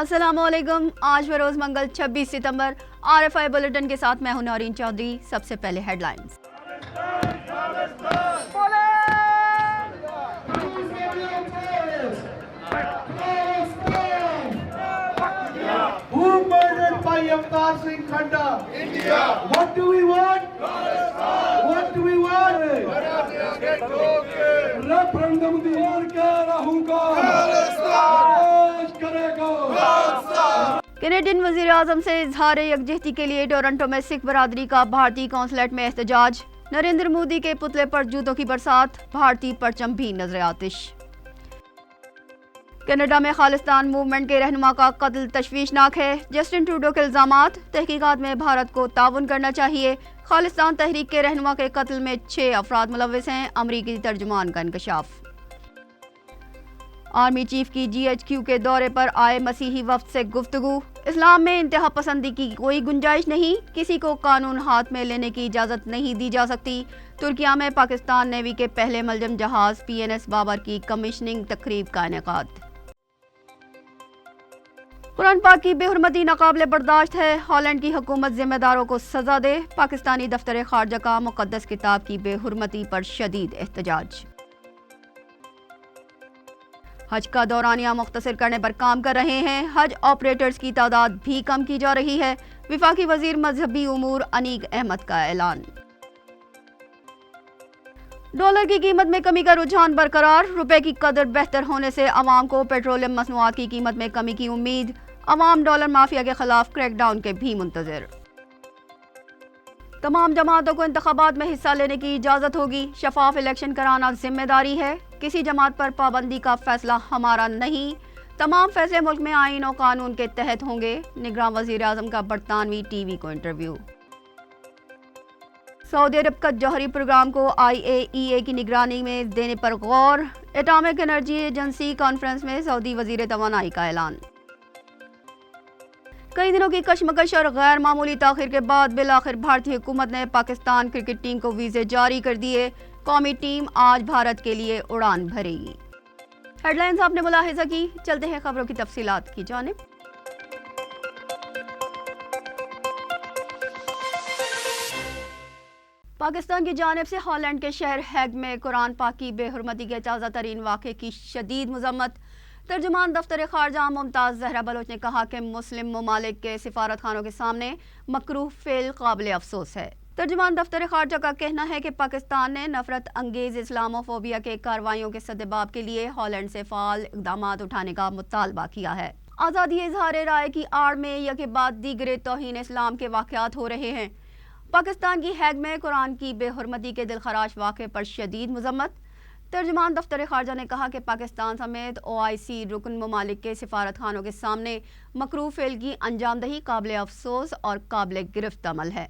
السلام علیکم. آج بروز منگل 26 ستمبر RFI بلیٹن کے ساتھ میں ہوں نورین چودھری. سب سے پہلے headlines. Who murdered by Avtar Singh Khanda? India. What do we want? Palestine. What do we want? Referendum دیوار کے رہوں گا. Palestine. کرے گا. کینیڈین وزیر اعظم سے اظہار یکجہتی کے لیے ٹورنٹو میں سکھ برادری کا بھارتی قونصلیٹ میں احتجاج. نریندر مودی کے پتلے پر جوتوں کی برسات. بھارتی پرچم بھی نظر آتش. کینیڈا میں خالصتان موومنٹ کے رہنما کا قتل تشویشناک ہے. جسٹن ٹروڈو کے الزامات. تحقیقات میں بھارت کو تعاون کرنا چاہیے. خالصتان تحریک کے رہنما کے قتل میں 6 افراد ملوث ہیں. امریکی ترجمان کا انکشاف. آرمی چیف کی GHQ کے دورے پر آئے مسیحی وفد سے گفتگو. اسلام میں انتہا پسندی کی کوئی گنجائش نہیں. کسی کو قانون ہاتھ میں لینے کی اجازت نہیں دی جا سکتی. ترکیہ میں پاکستان نیوی کے پہلے ملزم جہاز PNS بابر کی کمیشننگ تقریب کا انعقاد. قرآن پاک کی بے حرمتی ناقابل برداشت ہے. ہالینڈ کی حکومت ذمہ داروں کو سزا دے. پاکستانی دفتر خارجہ کا مقدس کتاب کی بے حرمتی پر شدید احتجاج. حج کا دورانیہ مختصر کرنے پر کام کر رہے ہیں. حج آپریٹرز کی تعداد بھی کم کی جا رہی ہے. وفاقی وزیر مذہبی امور انیق احمد کا اعلان. ڈالر کی قیمت میں کمی کا رجحان برقرار. روپے کی قدر بہتر ہونے سے عوام کو پیٹرولیم مصنوعات کی قیمت میں کمی کی امید. عوام ڈالر مافیا کے خلاف کریک ڈاؤن کے بھی منتظر. تمام جماعتوں کو انتخابات میں حصہ لینے کی اجازت ہوگی. شفاف الیکشن کرانا ذمہ داری ہے. کسی جماعت پر پابندی کا فیصلہ ہمارا نہیں. تمام فیصلے ملک میں آئین و قانون کے تحت ہوں گے. نگراں وزیر اعظم کا برطانوی ٹی وی کو انٹرویو. سعودی عرب کا جوہری پروگرام کو IAEA کی نگرانی میں دینے پر غور. ایٹامک انرجی ایجنسی کانفرنس میں سعودی وزیر توانائی کا اعلان. کئی دنوں کی کشمکش اور غیر معمولی تاخیر کے بعد بالآخر بھارتی حکومت نے پاکستان کرکٹ ٹیم کو ویزے جاری کر دیے. قومی ٹیم آج بھارت کے لیے اڑان بھرے گی. ہیڈ لائنز آپ نے ملاحظہ کی. چلتے ہیں خبروں کی تفصیلات کی جانب. پاکستان کی جانب سے ہالینڈ کے شہر ہیگ میں قرآن پاک کی بے حرمتی کے تازہ ترین واقعے کی شدید مذمت. ترجمان دفتر خارجہ ممتاز زہرا بلوچ نے کہا کہ مسلم ممالک کے سفارت خانوں کے سامنے مکروہ فعل قابل افسوس ہے. ترجمان دفتر خارجہ کا کہنا ہے کہ پاکستان نے نفرت انگیز اسلاموفوبیا کے کارروائیوں کے سدباب کے لیے ہالینڈ سے فعال اقدامات اٹھانے کا مطالبہ کیا ہے. آزادی اظہار رائے کی آڑ میں یکے بعد دیگر توہین اسلام کے واقعات ہو رہے ہیں. پاکستان کی ہیگ میں قرآن کی بے حرمتی کے دلخراش واقعے پر شدید مذمت. ترجمان دفتر خارجہ نے کہا کہ پاکستان سمیت OIC رکن ممالک کے سفارت خانوں کے سامنے مکروہ فعل کی انجام دہی قابل افسوس اور قابل گرفت عمل ہے.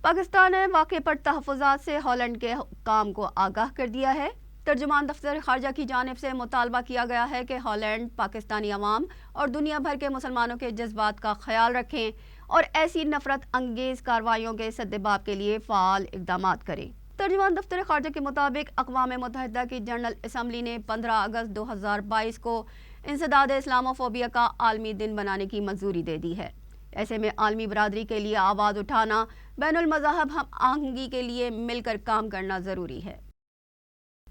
پاکستان نے واقعے پر تحفظات سے ہالینڈ کے حکام کو آگاہ کر دیا ہے. ترجمان دفتر خارجہ کی جانب سے مطالبہ کیا گیا ہے کہ ہالینڈ پاکستانی عوام اور دنیا بھر کے مسلمانوں کے جذبات کا خیال رکھیں اور ایسی نفرت انگیز کارروائیوں کے سدباب کے لیے فعال اقدامات کریں. ترجمان دفتر خارجہ کے مطابق اقوام متحدہ کی جنرل اسمبلی نے 15 اگست 2022 کو انسداد اسلاموفوبیا کا عالمی دن بنانے کی منظوری دے دی ہے. ایسے میں عالمی برادری کے لیے آواز اٹھانا، بین المذاہب ہم آہنگی کے لیے مل کر کام کرنا ضروری ہے.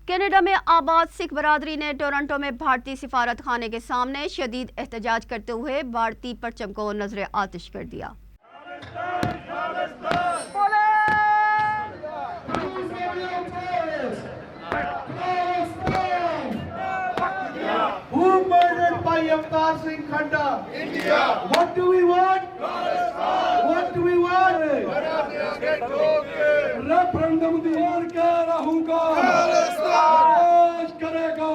کینیڈا میں آباد سکھ برادری نے ٹورنٹو میں بھارتی سفارت خانے کے سامنے شدید احتجاج کرتے ہوئے بھارتی پرچم کو نظر آتش کر دیا. Who murdered by Avtar Singh Khanda? India. What do we want? Palestine. What do we want? Referendum دیوار کے رہوں گا. Palestine. کرے گا.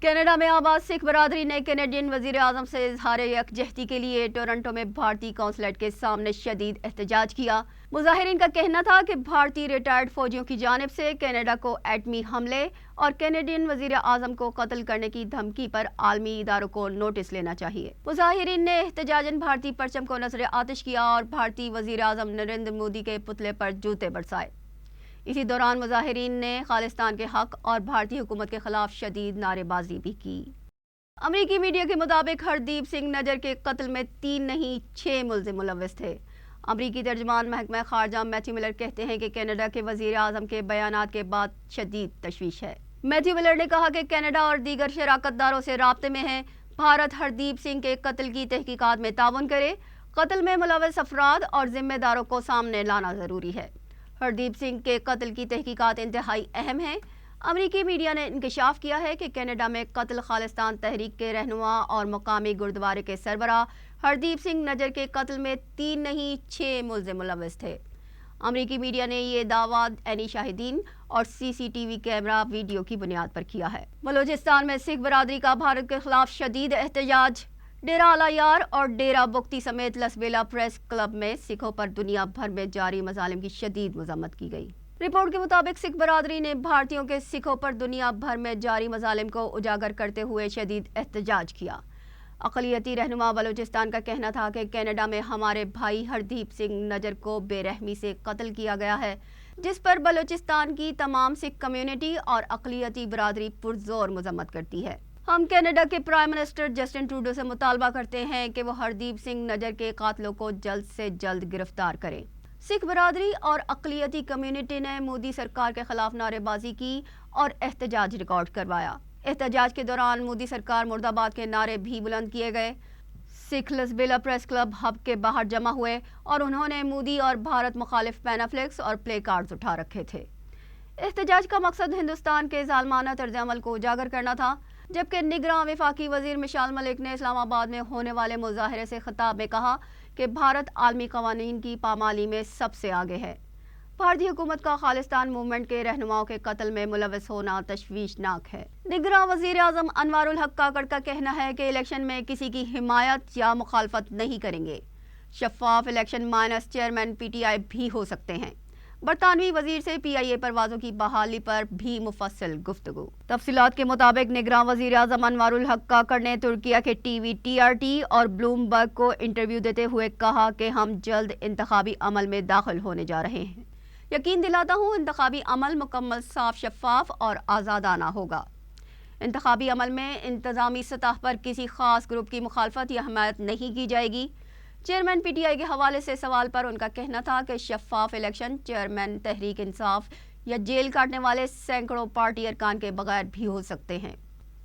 کینیڈا میں آباد سکھ برادری نے کینیڈین وزیر اعظم سے اظہار یکجہتی کے لیے ٹورنٹو میں بھارتی قونصلیٹ کے سامنے شدید احتجاج کیا. مظاہرین کا کہنا تھا کہ بھارتی ریٹائرڈ فوجیوں کی جانب سے کینیڈا کو ایٹمی حملے اور کینیڈین وزیر اعظم کو قتل کرنے کی دھمکی پر عالمی اداروں کو نوٹس لینا چاہیے. مظاہرین نے احتجاجاً بھارتی پرچم کو نظر آتش کیا اور بھارتی وزیر اعظم نریندر مودی کے پتلے پر جوتے برسائے. اسی دوران مظاہرین نے خالصتان کے حق اور بھارتی حکومت کے خلاف شدید نعرے بازی بھی کی. امریکی میڈیا کے مطابق ہردیپ سنگھ نجر کے قتل میں 3 نہیں 6 ملزم ملوث تھے۔ امریکی ترجمان محکمہ خارجہ میتھیو ملر کہتے ہیں کہ کینیڈا کے وزیر اعظم کے بیانات کے بعد شدید تشویش ہے۔ میتھیو ملر نے کہا کہ کینیڈا اور دیگر شراکت داروں سے رابطے میں ہے۔ بھارت ہردیپ سنگھ کے قتل کی تحقیقات میں تعاون کرے۔ قتل میں ملوث افراد اور ذمہ داروں کو سامنے لانا ضروری ہے۔ ہردیپ سنگھ کے قتل کی تحقیقات انتہائی اہم ہیں۔ امریکی میڈیا نے انکشاف کیا ہے کہ کینیڈا میں قتل خالصتان تحریک کے رہنما اور مقامی گردوارے کے سربراہ ہردیپ سنگھ نجر کے قتل میں 3 نہیں 6 ملزم ملوث تھے۔ امریکی میڈیا نے یہ دعویٰ عینی شاہدین اور CCTV کیمرہ ویڈیو کی بنیاد پر کیا ہے۔ بلوچستان میں سکھ برادری کا بھارت کے خلاف شدید احتجاج۔ ڈیرہ اعلیٰ یار اور ڈیرہ بگٹی سمیت لسبیلا پریس کلب میں سکھوں پر دنیا بھر میں جاری مظالم کی شدید مذمت کی گئی۔ رپورٹ کے مطابق سکھ برادری نے بھارتیوں کے سکھوں پر دنیا بھر میں جاری مظالم کو اجاگر کرتے ہوئے شدید احتجاج کیا۔ اقلیتی رہنما بلوچستان کا کہنا تھا کہ کینیڈا میں ہمارے بھائی ہردیپ سنگھ نجر کو بے رحمی سے قتل کیا گیا ہے، جس پر بلوچستان کی تمام سکھ کمیونٹی اور اقلیتی برادری پرزور مذمت کرتی ہے۔ ہم کینیڈا کے پرائم منسٹر جسٹن ٹروڈو سے مطالبہ کرتے ہیں کہ وہ ہردیپ سنگھ نجر کے قاتلوں کو جلد سے جلد گرفتار کریں۔ سکھ برادری اور اقلیتی کمیونٹی نے مودی سرکار کے خلاف نعرے بازی کی اور احتجاج ریکارڈ کروایا۔ احتجاج کے دوران مودی سرکار مرد آباد کے نعرے بھی بلند کیے گئے۔ سکھ لسبیلا پریس کلب ہب کے باہر جمع ہوئے اور انہوں نے مودی اور بھارت مخالف پینافلیکس اور پلے کارڈز اٹھا رکھے تھے۔ احتجاج کا مقصد ہندوستان کے ظالمانہ طرز عمل کو اجاگر کرنا تھا، جبکہ نگراں وفاقی وزیر مشال ملک نے اسلام آباد میں ہونے والے مظاہرے سے خطاب میں کہا کہ بھارت عالمی قوانین کی پامالی میں سب سے آگے ہے۔ بھارتی حکومت کا خالصتان موومنٹ کے رہنماؤں کے قتل میں ملوث ہونا تشویشناک ہے۔ نگراں وزیر اعظم انوار الحق کاکڑ کا کہنا ہے کہ الیکشن میں کسی کی حمایت یا مخالفت نہیں کریں گے۔ شفاف الیکشن مائنس چیئرمین PTI بھی ہو سکتے ہیں۔ برطانوی وزیر سے PIA پروازوں کی بحالی پر بھی مفصل گفتگو۔ تفصیلات کے مطابق نگراں وزیر اعظم انوار الحق کاکڑ نے ترکیہ کے TV TRT اور بلومبرگ کو انٹرویو دیتے ہوئے کہا کہ ہم جلد انتخابی عمل میں داخل ہونے جا رہے ہیں۔ یقین دلاتا ہوں انتخابی عمل مکمل صاف شفاف اور آزادانہ ہوگا۔ انتخابی عمل میں انتظامی سطح پر کسی خاص گروپ کی مخالفت یا حمایت نہیں کی جائے گی۔ چیئرمین PTI کے حوالے سے سوال پر ان کا کہنا تھا کہ شفاف الیکشن چیئرمین تحریک انصاف یا جیل کاٹنے والے سینکڑوں پارٹی ارکان کے بغیر بھی ہو سکتے ہیں۔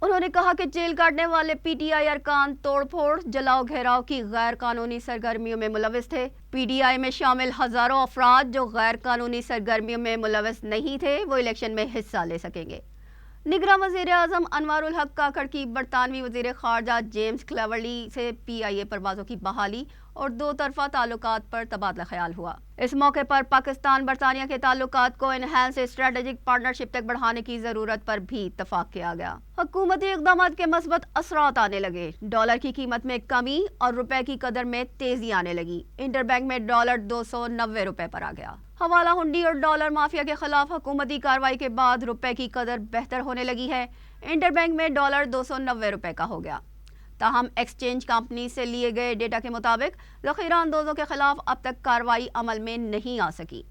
انہوں نے کہا کہ جیل کاٹنے والے PTI ارکان توڑ پھوڑ، جلاؤ گھیراؤ کی غیر قانونی سرگرمیوں میں ملوث تھے۔ PTI میں شامل ہزاروں افراد جو غیر قانونی سرگرمیوں میں ملوث نہیں تھے وہ الیکشن میں حصہ لے سکیں گے۔ نگراں وزیر اعظم انوار الحق کاکڑ کی برطانوی وزیر خارجہ جیمز کلیورلی سے PIA پروازوں کی بحالی اور دو طرفہ تعلقات پر تبادلہ خیال ہوا۔ اس موقع پر پاکستان برطانیہ کے تعلقات کو انہینس اسٹریٹجک پارٹنرشپ تک بڑھانے کی ضرورت پر بھی اتفاق کیا گیا۔ حکومتی اقدامات کے مثبت اثرات آنے لگے۔ ڈالر کی قیمت میں کمی اور روپے کی قدر میں تیزی آنے لگی۔ انٹر بینک میں ڈالر 290 روپے پر آ گیا۔ حوالہ ہنڈی اور ڈالر مافیا کے خلاف حکومتی کارروائی کے بعد روپے کی قدر بہتر ہونے لگی ہے۔ انٹر بینک میں ڈالر 290 روپے کا ہو گیا۔ تاہم ایکسچینج کمپنی سے لیے گئے ڈیٹا کے مطابق ذخیرہ اندوزوں کے خلاف اب تک کارروائی عمل میں نہیں آ سکی۔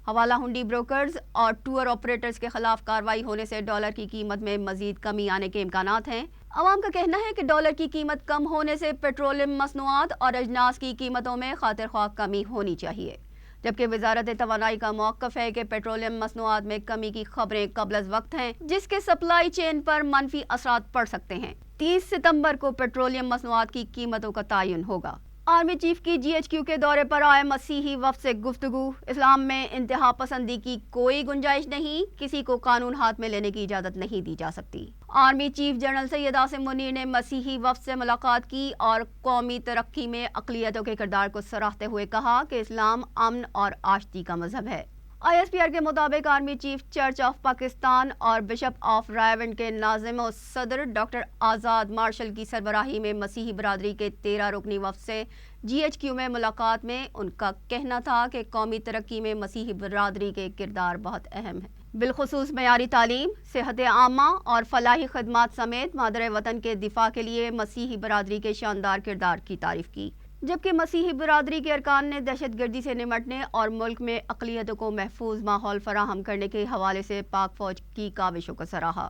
حوالہ ہنڈی بروکرز اور ٹور آپریٹرز کے خلاف کارروائی ہونے سے ڈالر کی قیمت میں مزید کمی آنے کے امکانات ہیں۔ عوام کا کہنا ہے کہ ڈالر کی قیمت کم ہونے سے پیٹرولیم مصنوعات اور اجناس کی قیمتوں میں خاطر خواہ کمی ہونی چاہیے، جبکہ وزارت توانائی کا موقف ہے کہ پیٹرولیم مصنوعات میں کمی کی خبریں قبل از وقت ہیں، جس کے سپلائی چین پر منفی اثرات پڑ سکتے ہیں۔ 30 ستمبر کو پیٹرولیم مصنوعات کی قیمتوں کا تعین ہوگا۔ آرمی چیف کی GHQ کے دورے پر آئے مسیحی وفد سے گفتگو۔ اسلام میں انتہا پسندی کی کوئی گنجائش نہیں، کسی کو قانون ہاتھ میں لینے کی اجازت نہیں دی جا سکتی۔ Army chief general Syed Asim Munir نے مسیحی وفد سے ملاقات کی اور قومی ترقی میں اقلیتوں کے کردار کو سراہتے ہوئے کہا کہ اسلام امن اور آشتی کا مذہب ہے۔ ISPR کے مطابق army chief church of Pakistan اور بشپ آف رائیونڈ کے ناظم و صدر ڈاکٹر آزاد مارشل کی سربراہی میں مسیحی برادری کے 13 رکنی وفد سے GHQ میں ملاقات میں ان کا کہنا تھا کہ قومی ترقی میں مسیحی برادری کے کردار بہت اہم ہے، بالخصوص معیاری تعلیم، صحت عامہ اور فلاحی خدمات سمیت مادر وطن کے دفاع کے لیے مسیحی برادری کے شاندار کردار کی تعریف کی، جبکہ مسیحی برادری کے ارکان نے دہشت گردی سے نمٹنے اور ملک میں اقلیتوں کو محفوظ ماحول فراہم کرنے کے حوالے سے پاک فوج کی کاوشوں کو سراہا۔